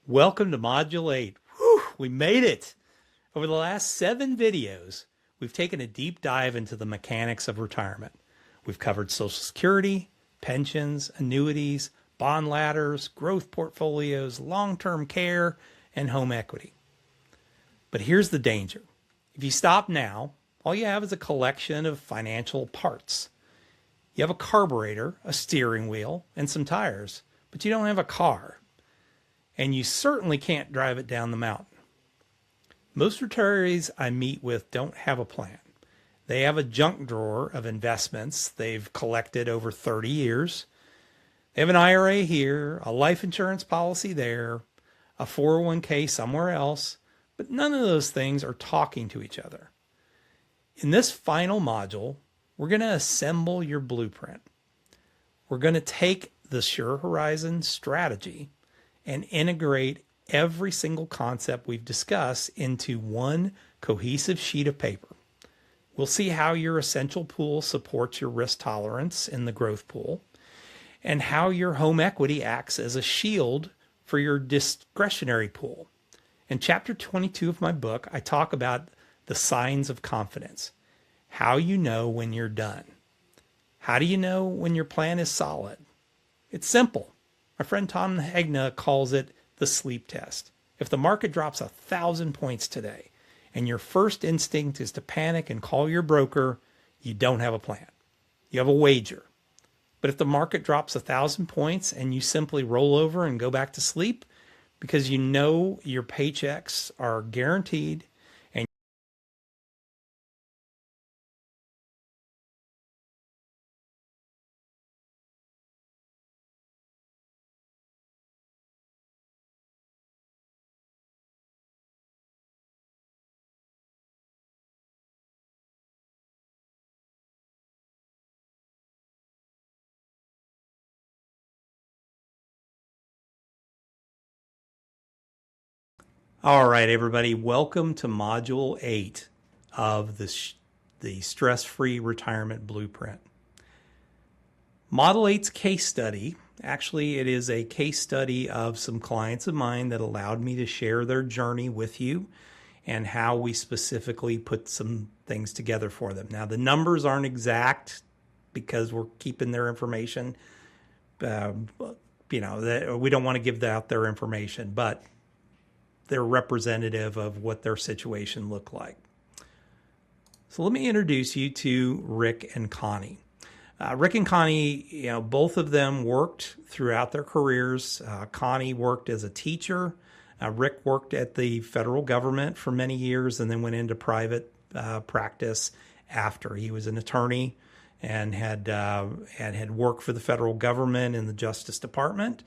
Welcome to Module 8. Whew, we made it! Over the last 7 videos, we've taken a deep dive into the mechanics of retirement. We've covered Social Security, pensions, annuities, bond ladders, growth portfolios, long-term care, and home equity. But here's the danger. If you stop now, all you have is a collection of financial parts. You have a carburetor, a steering wheel, and some tires, but you don't have a car. And you certainly can't drive it down the mountain. Most retirees I meet with don't have a plan. They have a junk drawer of investments they've collected over 30 years. They have an IRA here, a life insurance policy there, a 401k somewhere else, but none of those things are talking to each other. In this final module, we're going to assemble your blueprint. We're going to take the Sure Horizon strategy and integrate every single concept we've discussed into one cohesive sheet of paper. We'll see how your essential pool supports your risk tolerance in the growth pool, and how your home equity acts as a shield for your discretionary pool. In chapter 22 of my book, I talk about the signs of confidence, how you know when you're done. How do you know when your plan is solid? It's simple. My friend Tom Hegna calls it the sleep test. If the market drops 1,000 points today and your first instinct is to panic and call your broker, you don't have a plan. You have a wager. But if the market drops 1,000 points and you simply roll over and go back to sleep because you know your paychecks are guaranteed and all right, everybody, welcome to Module 8 of the Stress-Free Retirement Blueprint. Model 8's case study, actually it is a case study of some clients of mine that allowed me to share their journey with you and how we specifically put some things together for them. Now, the numbers aren't exact because we're keeping their information. We don't want to give out their information, but they're representative of what their situation looked like. So let me introduce you to Rick and Connie. Rick and Connie, both of them worked throughout their careers. Connie worked as a teacher. Rick worked at the federal government for many years and then went into private practice after. He was an attorney and had worked for the federal government in the Justice Department.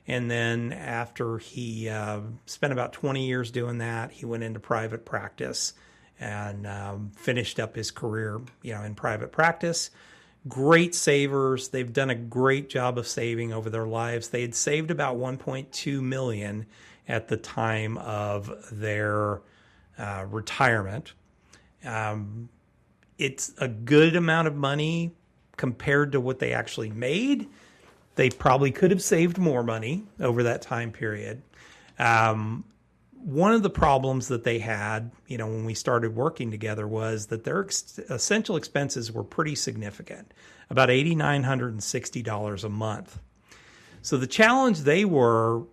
And then after he spent about 20 years doing that, he went into private practice and finished up his career, in private practice. Great savers. They've done a great job of saving over their lives. They had saved about $1.2 million at the time of their retirement. It's a good amount of money compared to what they actually made. They probably could have saved more money over that time period. One of the problems that they had, when we started working together was that their essential expenses were pretty significant, about $8,960 a month. So the challenge they were,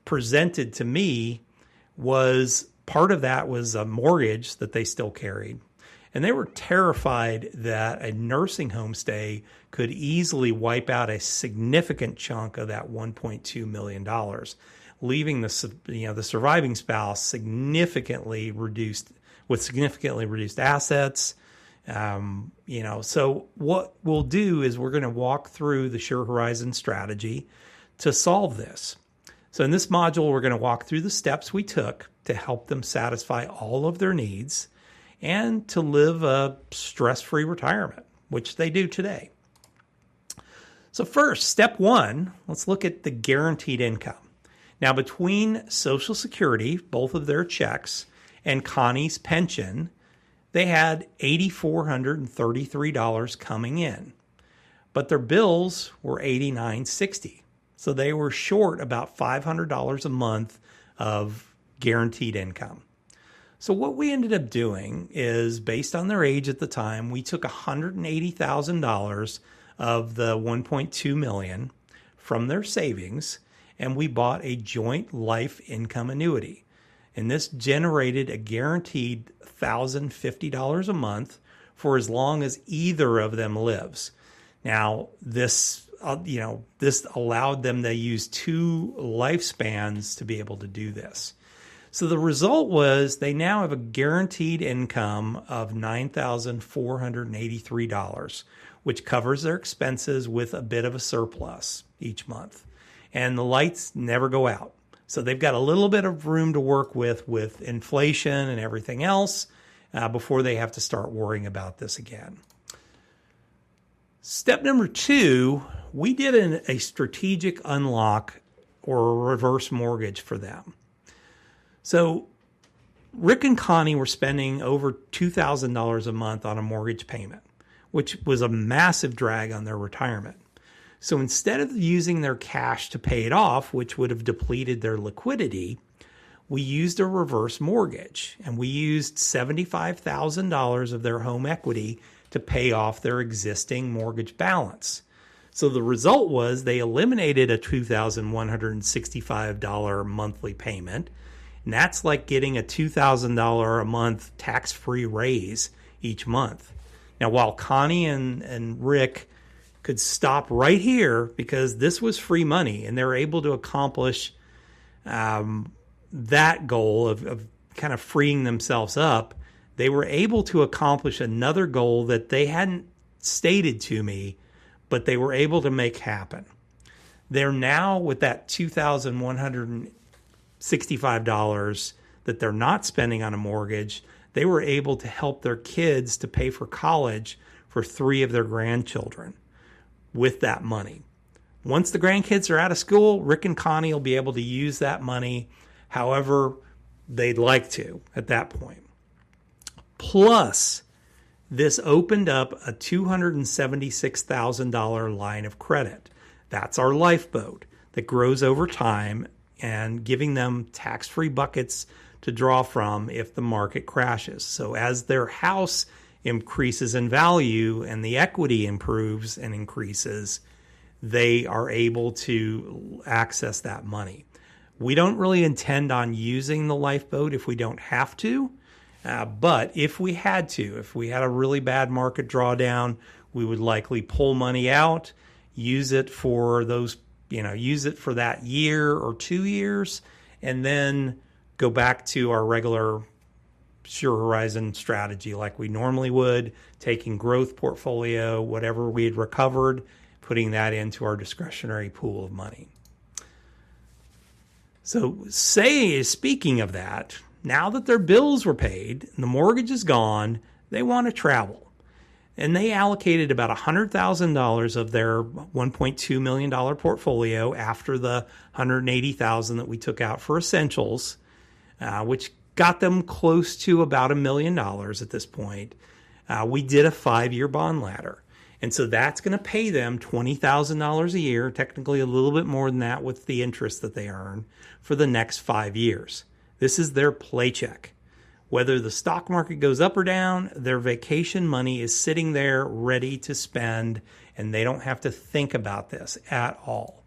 presented to me was part of that was a mortgage that they still carried. And they were terrified that a nursing home stay could easily wipe out a significant chunk of that $1.2 million, leaving the surviving spouse significantly reduced assets. So what we'll do is we're going to walk through the Sure Horizon strategy to solve this. So in this module, we're going to walk through the steps we took to help them satisfy all of their needs and to live a stress-free retirement, which they do today. So first, step 1, let's look at the guaranteed income. Now, between Social Security, both of their checks, and Connie's pension, they had $8,433 coming in, but their bills were $8,960. So they were short about $500 a month of guaranteed income. So what we ended up doing is, based on their age at the time, we took $180,000 of the $1.2 million from their savings, and we bought a joint life income annuity. And this generated a guaranteed $1,050 a month for as long as either of them lives. Now, this allowed them to use 2 lifespans to be able to do this. So the result was they now have a guaranteed income of $9,483, which covers their expenses with a bit of a surplus each month. And the lights never go out. So they've got a little bit of room to work with inflation and everything else before they have to start worrying about this again. Step number 2, we did a strategic unlock or a reverse mortgage for them. So Rick and Connie were spending over $2,000 a month on a mortgage payment, which was a massive drag on their retirement. So instead of using their cash to pay it off, which would have depleted their liquidity, we used a reverse mortgage, and we used $75,000 of their home equity to pay off their existing mortgage balance. So the result was they eliminated a $2,165 monthly payment, and that's like getting a $2,000 a month tax-free raise each month. Now, while Connie and Rick could stop right here because this was free money, and they're able to accomplish that goal of kind of freeing themselves up, they were able to accomplish another goal that they hadn't stated to me, but they were able to make happen. They're now, with that $2,165 that they're not spending on a mortgage, they were able to help their kids to pay for college for 3 of their grandchildren with that money. Once the grandkids are out of school, Rick and Connie will be able to use that money however they'd like to at that point. Plus, this opened up a $276,000 line of credit. That's our lifeboat that grows over time and giving them tax-free buckets to draw from if the market crashes. So as their house increases in value and the equity improves and increases, they are able to access that money. We don't really intend on using the lifeboat if we don't have to, but if we had to, if we had a really bad market drawdown, we would likely pull money out, use it for those, use it for that year or 2 years, and then go back to our regular Sure Horizon strategy like we normally would, taking growth portfolio, whatever we had recovered, putting that into our discretionary pool of money. So speaking of that, now that their bills were paid and the mortgage is gone, they want to travel. And they allocated about $100,000 of their $1.2 million portfolio after the $180,000 that we took out for essentials, which got them close to about $1 million at this point. We did a 5-year bond ladder. And so that's going to pay them $20,000 a year, technically a little bit more than that with the interest that they earn, for the next 5 years. This is their paycheck. Whether the stock market goes up or down, their vacation money is sitting there ready to spend, and they don't have to think about this at all.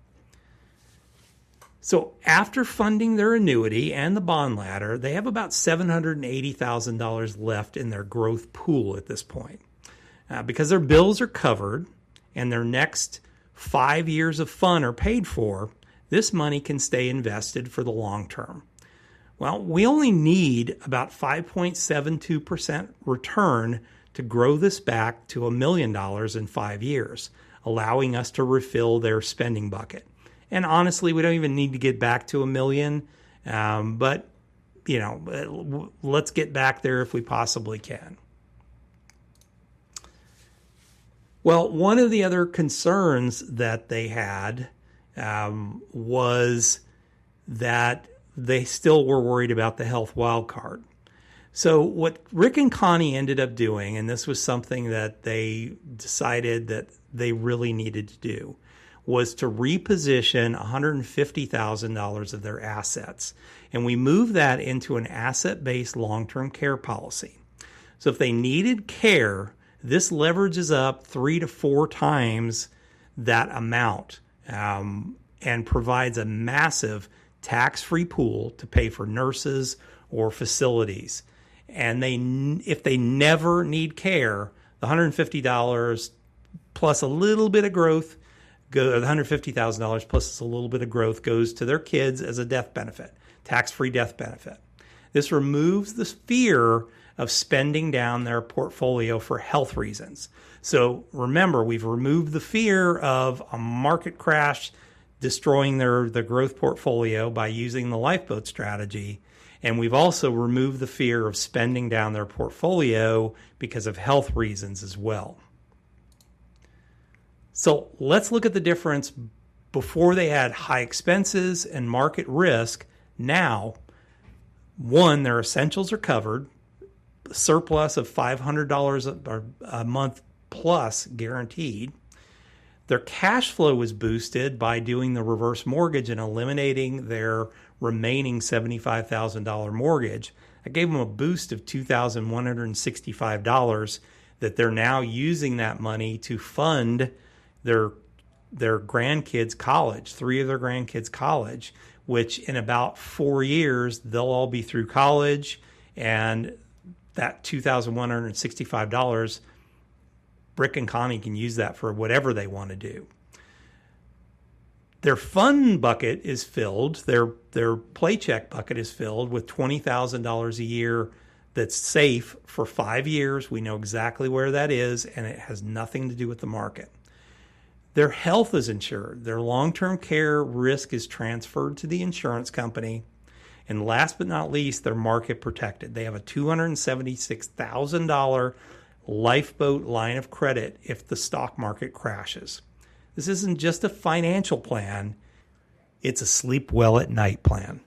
So after funding their annuity and the bond ladder, they have about $780,000 left in their growth pool at this point. Because their bills are covered and their next 5 years of fun are paid for, this money can stay invested for the long term. Well, we only need about 5.72% return to grow this back to $1 million in 5 years, allowing us to refill their spending bucket. And honestly, we don't even need to get back to $1 million, but let's get back there if we possibly can. Well, one of the other concerns that they had was that they still were worried about the health wild card. So what Rick and Connie ended up doing, and this was something that they decided that they really needed to do, was to reposition $150,000 of their assets. And we moved that into an asset-based long-term care policy. So if they needed care, this leverages up 3 to 4 times that amount, and provides a massive tax-free pool to pay for nurses or facilities. And if they never need care, the $150 plus a little bit of growth, the $150,000 plus a little bit of growth goes to their kids as a death benefit, tax-free death benefit. This removes the fear of spending down their portfolio for health reasons. So remember, we've removed the fear of a market crash destroying their growth portfolio by using the lifeboat strategy. And we've also removed the fear of spending down their portfolio because of health reasons as well. So let's look at the difference before they had high expenses and market risk. Now, one, their essentials are covered, surplus of $500 a month plus guaranteed. Their cash flow was boosted by doing the reverse mortgage and eliminating their remaining $75,000 mortgage. I gave them a boost of $2,165 that they're now using that money to fund their grandkids' college, 3 of their grandkids' college, which in about 4 years, they'll all be through college, and that $2,165, Rick and Connie can use that for whatever they want to do. Their fund bucket is filled, their paycheck bucket is filled with $20,000 a year that's safe for 5 years. We know exactly where that is, and it has nothing to do with the market. Their health is insured. Their long-term care risk is transferred to the insurance company. And last but not least, they're market protected. They have a $276,000 lifeboat line of credit if the stock market crashes. This isn't just a financial plan, it's a sleep well at night plan.